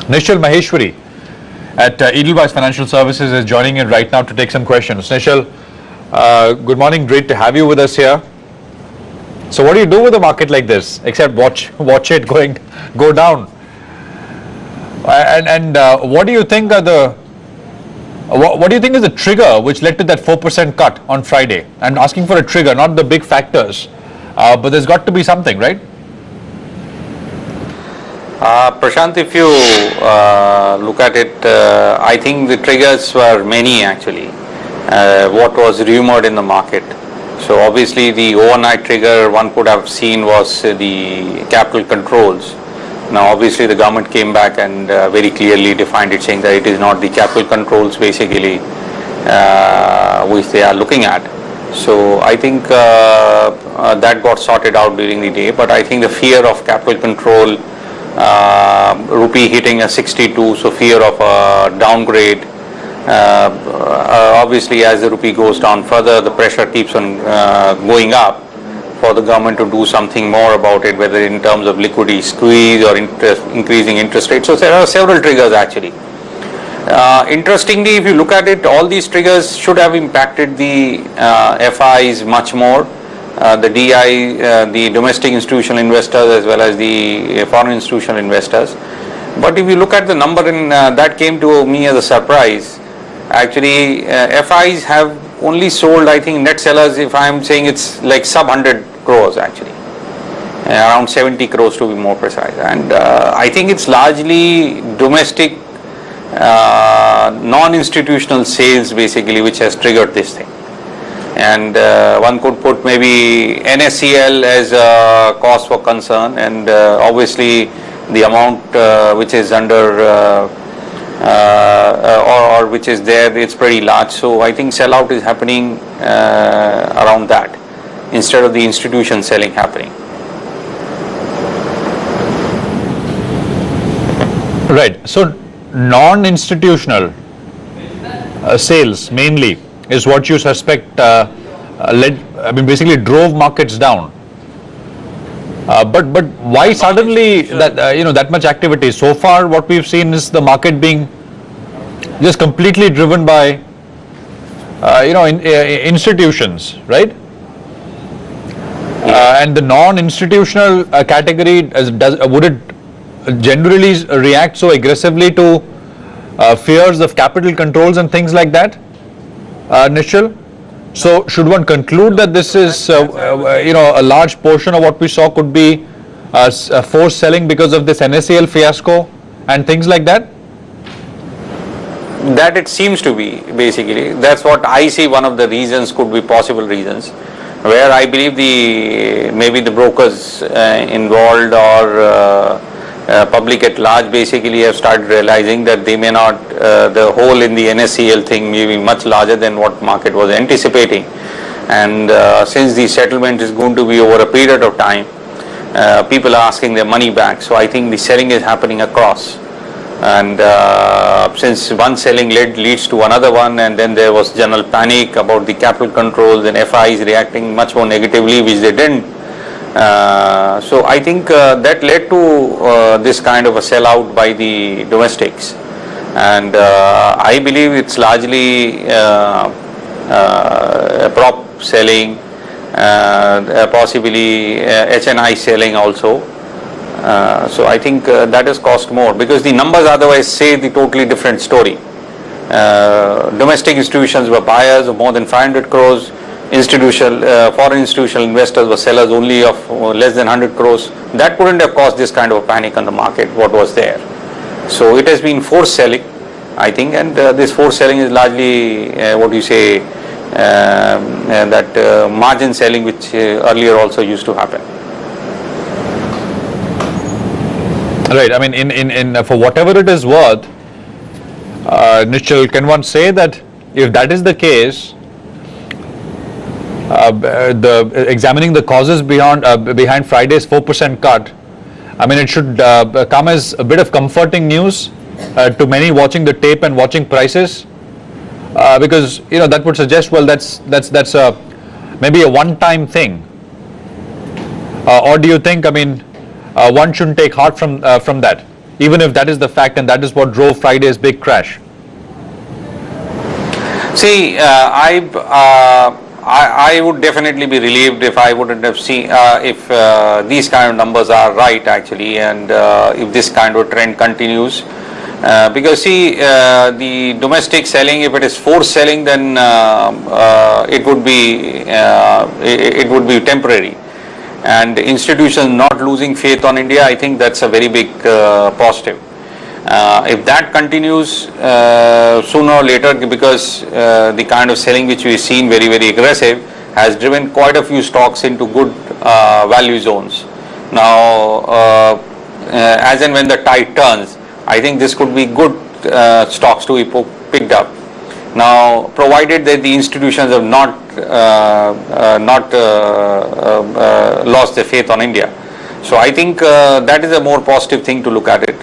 Nishal Maheshwari at Edelweiss Financial Services is joining in right now to take some questions. Nishal, good morning. Great to have you with us here. So what do you do with a market like this except watch it go down? And what do you think are what do you think is the trigger which led to that 4% cut on Friday? I'm asking for a trigger, not the big factors, but there's got to be something, right? Prashant, if you look at it, I think the triggers were many actually. What was rumored in the market. So obviously the overnight trigger one could have seen was the capital controls. Now obviously the government came back and very clearly defined it, saying that it is not the capital controls basically which they are looking at. So I think that got sorted out during the day, but I think the fear of capital control, rupee hitting a 62, so fear of a downgrade, obviously as the rupee goes down further, the pressure keeps on going up for the government to do something more about it, whether in terms of liquidity squeeze or increasing interest rates. So there are several triggers actually. Interestingly, if you look at it, all these triggers should have impacted the FIs much more, the DI, the domestic institutional investors as well as the foreign institutional investors. But if you look at the number that came to me as a surprise, actually FIs have only sold, I think net sellers, if I am saying it's like sub 100 crores actually, around 70 crores to be more precise. And I think it's largely domestic non-institutional sales basically which has triggered this thing. And one could put maybe NSCL as a cause for concern, and obviously the amount which is under or which is there, it's pretty large. So I think sellout is happening around that instead of the institution selling happening. Right. So non-institutional sales mainly is what you suspect basically drove markets down. But why suddenly that that much activity? So far, what we've seen is the market being just completely driven by institutions, right? And the non-institutional category would it generally react so aggressively to fears of capital controls and things like that, Nishal? So should one conclude that this is a large portion of what we saw could be forced selling because of this NSCL fiasco and things like that? That it seems to be basically. That's what I see. One of the reasons could be possible reasons, where I believe maybe the brokers involved or public at large basically have started realizing that they may not, the hole in the NSCL thing may be much larger than what market was anticipating. And since the settlement is going to be over a period of time, people are asking their money back. So I think the selling is happening across. And since one selling leads to another one, and then there was general panic about the capital controls and FIs reacting much more negatively, which they didn't. So I think that led to this kind of a sellout by the domestics, and I believe it's largely prop selling, possibly HNI selling also. So I think that has cost more, because the numbers otherwise say the totally different story. Domestic institutions were buyers of more than 500 crores. Foreign institutional investors were sellers only of less than 100 crores. That couldn't have caused this kind of panic on the market, what was there. So it has been forced selling, I think, and this forced selling is largely that margin selling which earlier also used to happen. Right. I mean, in for whatever it is worth, Nishal, can one say that if that is the case, examining the causes behind Friday's 4% cut, I mean, it should come as a bit of comforting news to many watching the tape and watching prices, because that would suggest, well, that's maybe a one-time thing, or do you think, I mean, one shouldn't take heart from that? even if that is the fact and that is what drove Friday's big crash? See, I would definitely be relieved if I wouldn't have seen, if these kind of numbers are right actually, and if this kind of trend continues. Because see, the domestic selling, if it is forced selling, then it would be temporary. And institutions not losing faith on India, I think that's a very big positive. If that continues sooner or later, because the kind of selling which we've seen very, very aggressive has driven quite a few stocks into good value zones. Now, as and when the tide turns, I think this could be good stocks to be picked up. Now, provided that the institutions have not lost their faith on India. So I think that is a more positive thing to look at it.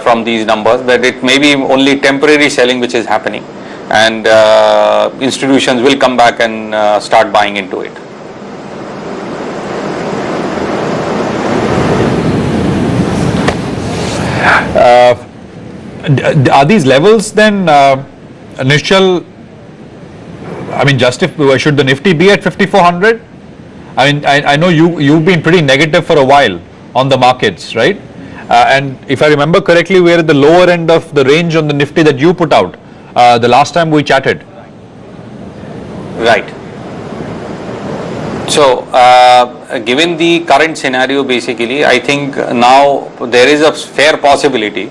From these numbers, that it may be only temporary selling which is happening, and institutions will come back and start buying into it. Are these levels then, Nischal, I mean, should the Nifty be at 5,400? I mean, I know you've been pretty negative for a while on the markets, right? And if I remember correctly, we're at the lower end of the range on the Nifty that you put out the last time we chatted. Right. So, given the current scenario, basically, I think now there is a fair possibility.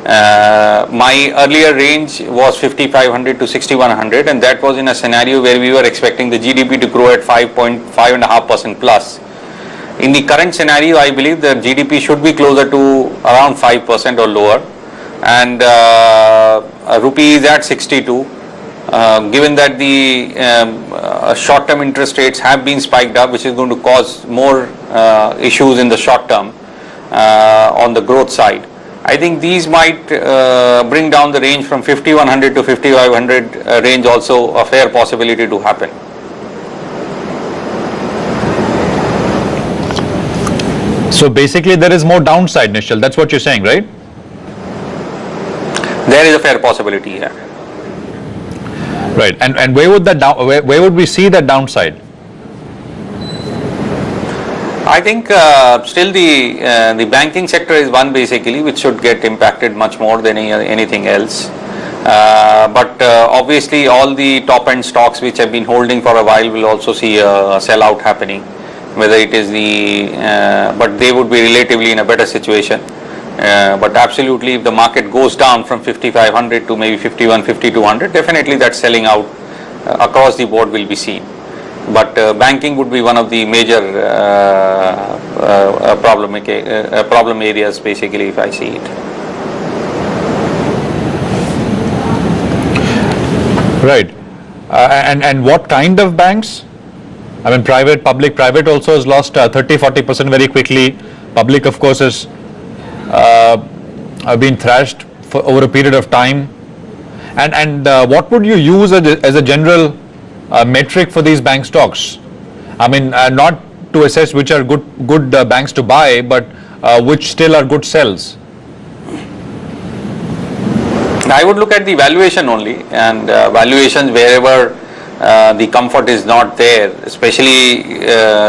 My earlier range was 5,500 to 6,100, and that was in a scenario where we were expecting the GDP to grow at 5.5% plus. In the current scenario, I believe the GDP should be closer to around 5% or lower, and rupee is at 62. Given that the short-term interest rates have been spiked up, which is going to cause more issues in the short term on the growth side, I think these might bring down the range from 5,100 to 5,500 range, also a fair possibility to happen. So basically there is more downside, Nischal, that's what you're saying, right? There is a fair possibility here. Right, and where would that where would we see that downside? I think still the banking sector is one basically which should get impacted much more than anything else. But obviously all the top end stocks which have been holding for a while will also see a sell-out happening. Whether it is but they would be relatively in a better situation. But absolutely, if the market goes down from 5,500 to maybe 51, 5,200, definitely that selling out across the board will be seen. But banking would be one of the major problem areas, basically, if I see it. Right, and what kind of banks? I mean, private, public, private also has lost 30-40% very quickly. Public, of course, has been thrashed for over a period of time. And what would you use as a general metric for these bank stocks? I mean, not to assess which are good banks to buy, but which still are good sells. I would look at the valuation only, and valuations wherever the comfort is not there, especially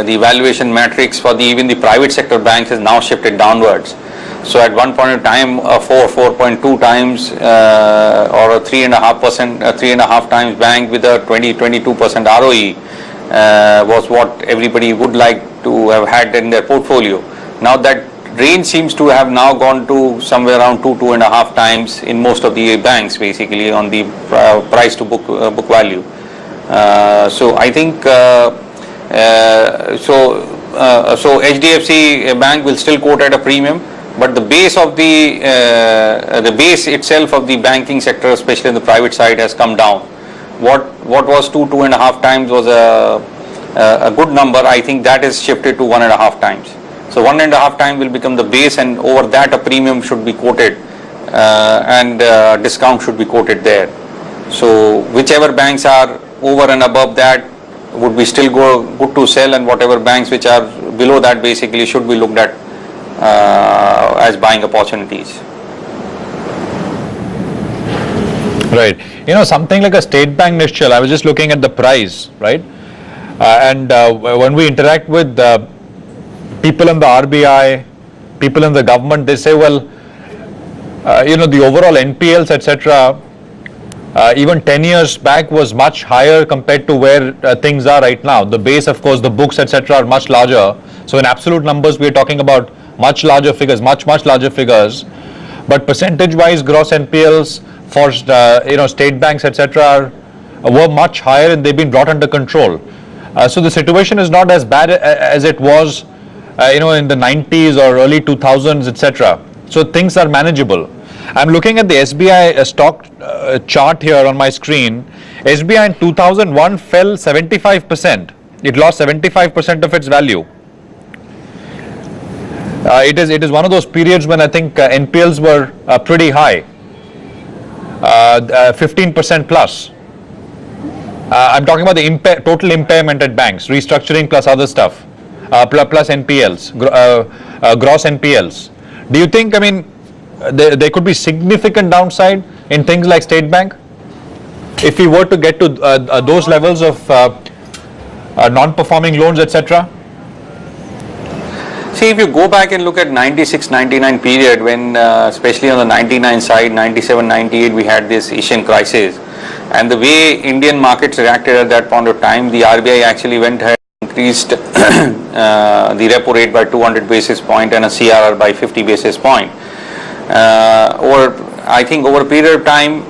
the valuation metrics for even the private sector banks has now shifted downwards. So at one point in time, 4.2 times or a 3.5 times bank with a 22% ROE was what everybody would like to have had in their portfolio. Now that range seems to have now gone to somewhere around 2.5 times in most of the banks, basically on the price to book value. So I think so HDFC Bank will still quote at a premium, but the base of the base itself of the banking sector, especially in the private side, has come down. What was 2.5 times was a good number. I think that is shifted to 1.5 times. So 1.5 times will become the base, and over that a premium should be quoted and discount should be quoted there. So whichever banks are over and above that would be still good to sell, and whatever banks which are below that basically should be looked at as buying opportunities. Right. You know, something like a State Bank, Nishchal, I was just looking at the price, right? And when we interact with people in the RBI, people in the government, they say, well, you know, the overall NPLs, etc., even 10 years back was much higher compared to where things are right now. The base, of course, the books, etc., are much larger. So in absolute numbers, we are talking about much larger figures, much larger figures. But percentage-wise, gross NPLs for you know, state banks, etc., were much higher, and they've been brought under control. So the situation is not as bad as it was, you know, in the 90s or early 2000s, etc. So things are manageable. I'm looking at the SBI stock chart here on my screen. SBI in 2001 fell 75%. It lost 75% of its value. It is one of those periods when I think NPLs were pretty high, 15% plus. I'm talking about the total impairment at banks, restructuring plus other stuff, plus NPLs, gross NPLs. Do you think, I mean, there could be significant downside in things like State Bank if we were to get to those levels of non-performing loans, etc.? See, if you go back and look at 96-99 period, when especially on the 99 side, 97-98, we had this Asian crisis, and the way Indian markets reacted at that point of time, the RBI actually went ahead and increased the repo rate by 200 basis point and a CRR by 50 basis point. I think over a period of time,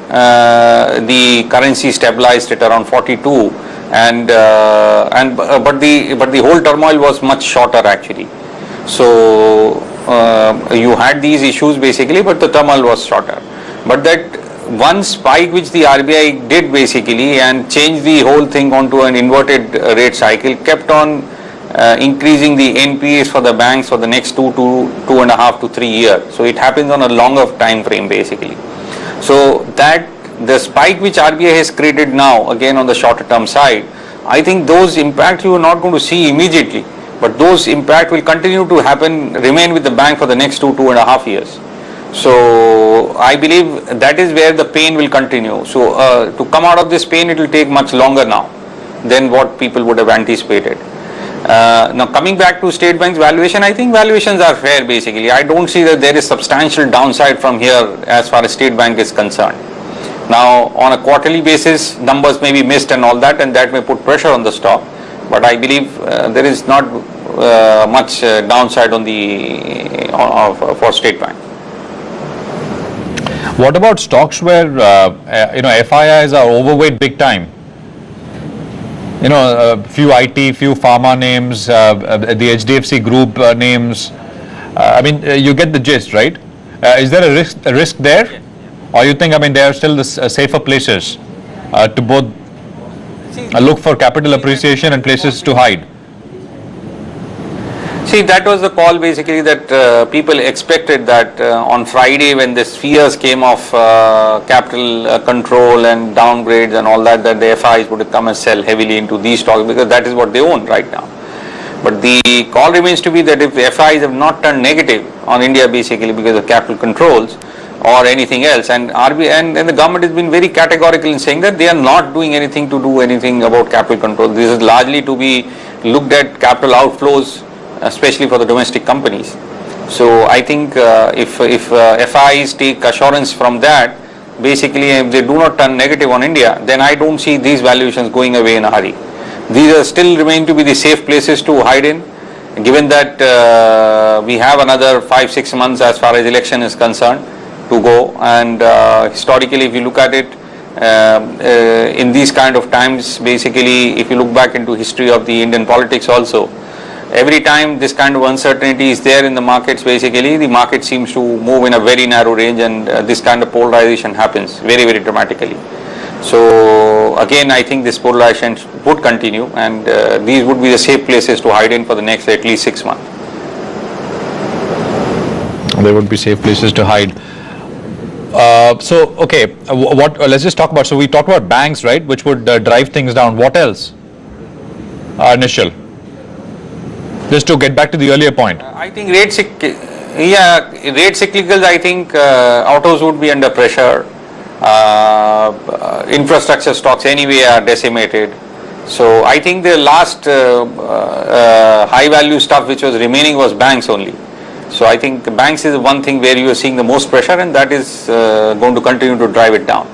the currency stabilized at around 42, but the whole turmoil was much shorter actually. So you had these issues basically, but the turmoil was shorter. But that one spike which the RBI did basically and changed the whole thing onto an inverted rate cycle kept on increasing the NPAs for the banks for the next 2.5 to 3 years. So it happens on a longer time frame basically. So that the spike which RBI has created now again on the shorter term side, I think those impacts you are not going to see immediately, but those impact will continue to remain with the bank for the next 2.5 years. So I believe that is where the pain will continue. So to come out of this pain, it will take much longer now than what people would have anticipated. Now coming back to State Bank's valuation, I think valuations are fair basically. I don't see that there is substantial downside from here as far as State Bank is concerned. Now on a quarterly basis, numbers may be missed and all that, and that may put pressure on the stock. But I believe there is not much downside on for State Bank. What about stocks where you know, FIIs are overweight big time? You know, a few IT, few pharma names, the HDFC Group names. I mean, you get the gist, right? Is there a risk there, or you think, I mean, they are still the safer places to both look for capital appreciation and places to hide? See, that was the call basically that people expected that on Friday when this fears came of capital control and downgrades and all that, the FIs would come and sell heavily into these stocks because that is what they own right now. But the call remains to be that if FIs have not turned negative on India basically because of capital controls or anything else, and RBI and the government has been very categorical in saying that they are not doing anything to do anything about capital control. This is largely to be looked at capital outflows, especially for the domestic companies. So I think if FIs take assurance from that, basically if they do not turn negative on India, then I don't see these valuations going away in a hurry. These are still remain to be the safe places to hide in, given that we have another 5-6 months as far as election is concerned to go, and historically if you look at it, in these kind of times, basically if you look back into history of the Indian politics also, every time this kind of uncertainty is there in the markets, basically the market seems to move in a very narrow range, and this kind of polarization happens very, very dramatically. So again, I think this polarization would continue, and these would be the safe places to hide in for the next at least 6 months. There would be safe places to hide. So okay, let's just talk about, so we talked about banks, right, which would drive things down. What else, Nishchal? Just to get back to the earlier point. I think rate cyclicals, I think autos would be under pressure. Infrastructure stocks anyway are decimated. So I think the last high value stuff which was remaining was banks only. So I think the banks is one thing where you are seeing the most pressure, and that is going to continue to drive it down.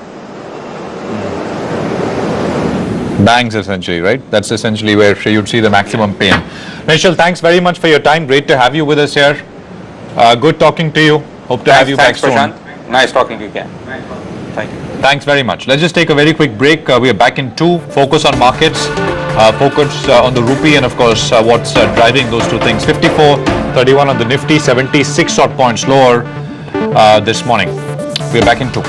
Banks essentially, right? That's essentially where you'd see the maximum pain. Nishal, thanks very much for your time. Great to have you with us here. Good talking to you. Hope to have you back soon. Prashant. Nice talking to you again. Thank you. Thanks very much. Let's just take a very quick break. We are back in 2. Focus on markets, focus on the rupee, and of course what's driving those two things. 54.31 on the Nifty, 76 odd points lower this morning. We are back in 2.